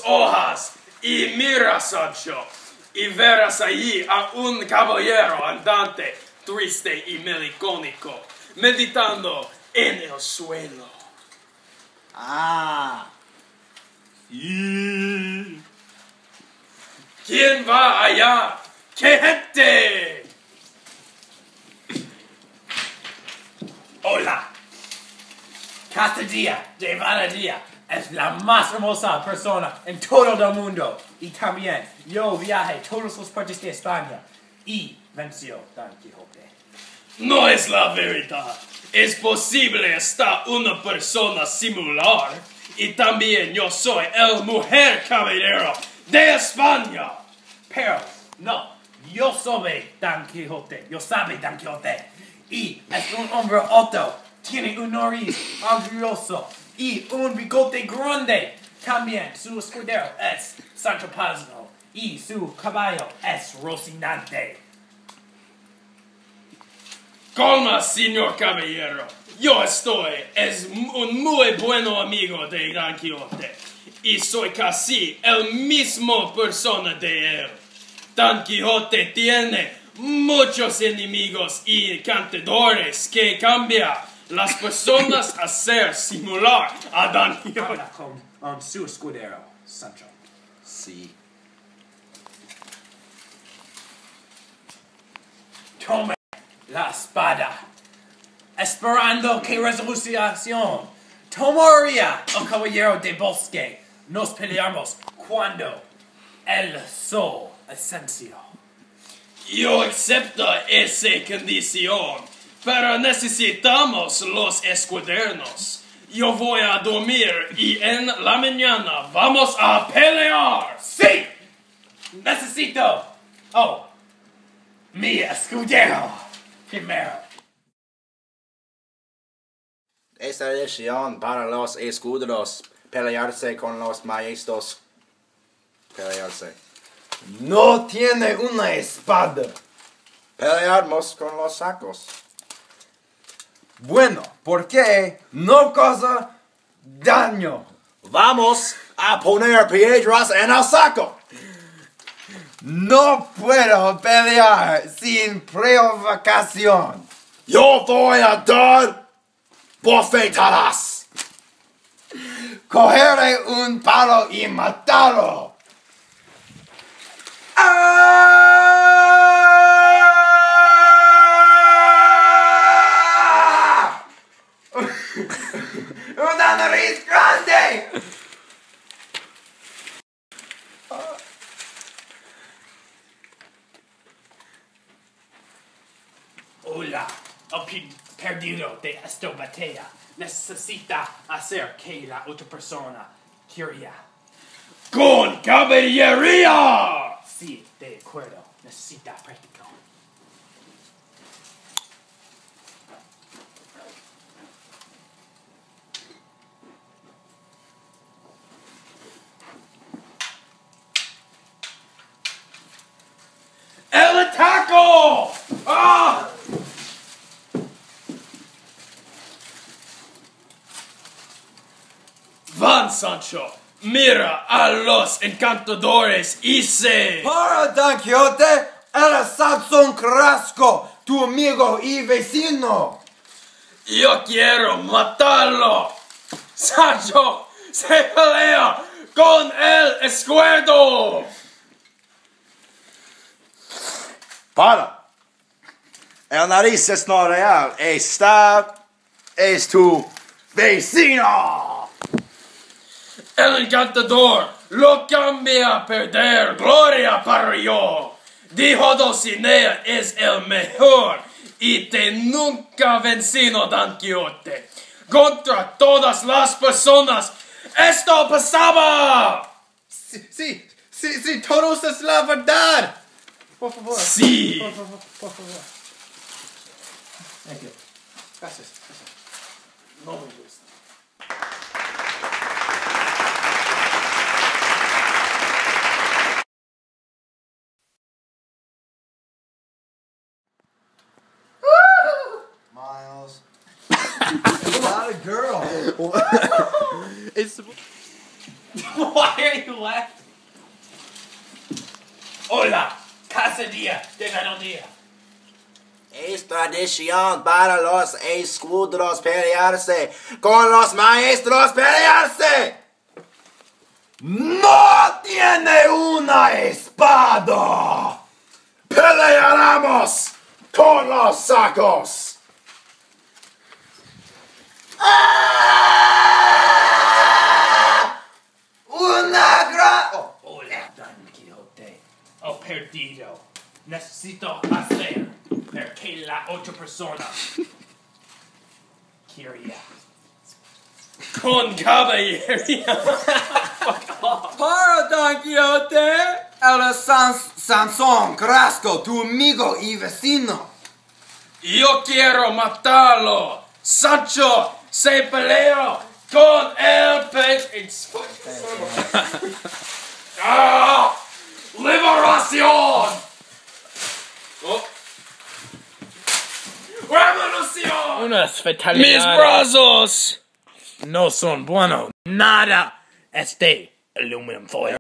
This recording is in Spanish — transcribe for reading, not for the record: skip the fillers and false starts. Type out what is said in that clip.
hojas y mira, Sancho, y verás allí a un caballero andante, triste y melancólico, meditando en el suelo. Ah. Sí. ¿Quién va allá? ¡Qué gente! Hola. Castilla de Valadía es la más hermosa persona en todo el mundo. Y también yo viajé todas las partes de España y venció Don Quijote. No es la verdad. Es posible estar una persona similar. Y también yo soy el mujer caballero de España. Pero no, yo soy Don Quijote. Yo sabe Don Quijote. Y es un hombre alto. Tiene un nariz agrioso y un bigote grande. También su escudero es Sancho Panza y su caballo es Rocinante. Calma, señor caballero. Yo es un muy bueno amigo de Don Quijote. Y soy casi el mismo persona de él. Don Quijote tiene muchos enemigos y encantadores que cambian las personas a ser similar a Don Quijote. Habla con su escudero, Sancho. Sí. Tome la espada, esperando que resolución tomaría el caballero del bosque. Nos peleamos cuando el sol ascendió. Yo acepto esa condición, pero necesitamos los escudernos. Yo voy a dormir y en la mañana vamos a pelear. ¡Sí! Necesito... Oh, mi escudero primero. Esta edición para los escuderos. Pelearse con los maestros. Pelearse. No tiene una espada. Pelearnos con los sacos. Bueno, ¿por qué no causa daño? Vamos a poner piedras en el saco. No puedo pelear sin provocación. Yo voy a dar bofetadas. Cogeré un palo y matarlo. ¡Ah! ¡Una nariz grande! Hola, el perdido de esta batalla necesita hacer que la otra persona quiera. ¡Con caballería! Sí, de acuerdo, necesita práctica. ¡El ataco! ¡Ah! Van, Sancho, mira a los encantadores y se... Para Don Quijote, el Sansón Carrasco, tu amigo y vecino. Yo quiero matarlo. Sancho se pelea con el escudo. Para. El nariz es no real. Es tu vecino. El encantador lo cambia a perder gloria para yo. Dijo Dulcinea es el mejor y te nunca vencido Don Quijote. Contra todas las personas esto pasaba. Sí, todos es la verdad. Por favor. Sí. Por favor. Thank you. Gracias. No me gusta. Miles. It's not a girl. It's Why are you laughing? Hola, casa día de melodía. Es tradición para los escudos pelearse con los maestros pelearse. ¡No tiene una espada! Pelearemos con los sacos. ¡Una gran... Hola, Don Quijote. Oh, perdido. Necesito hacer porque la otra persona quería. Con caballería. Para Don Quijote, el Sansón Crasco, tu amigo y vecino. Yo quiero matarlo. Sancho se peleó con el pez. ¡Ah! ¡Liberación! Oh. ¡Revolución! Unas fatalidades. ¡Mis brazos! No son buenos. Nada. Este aluminum foil.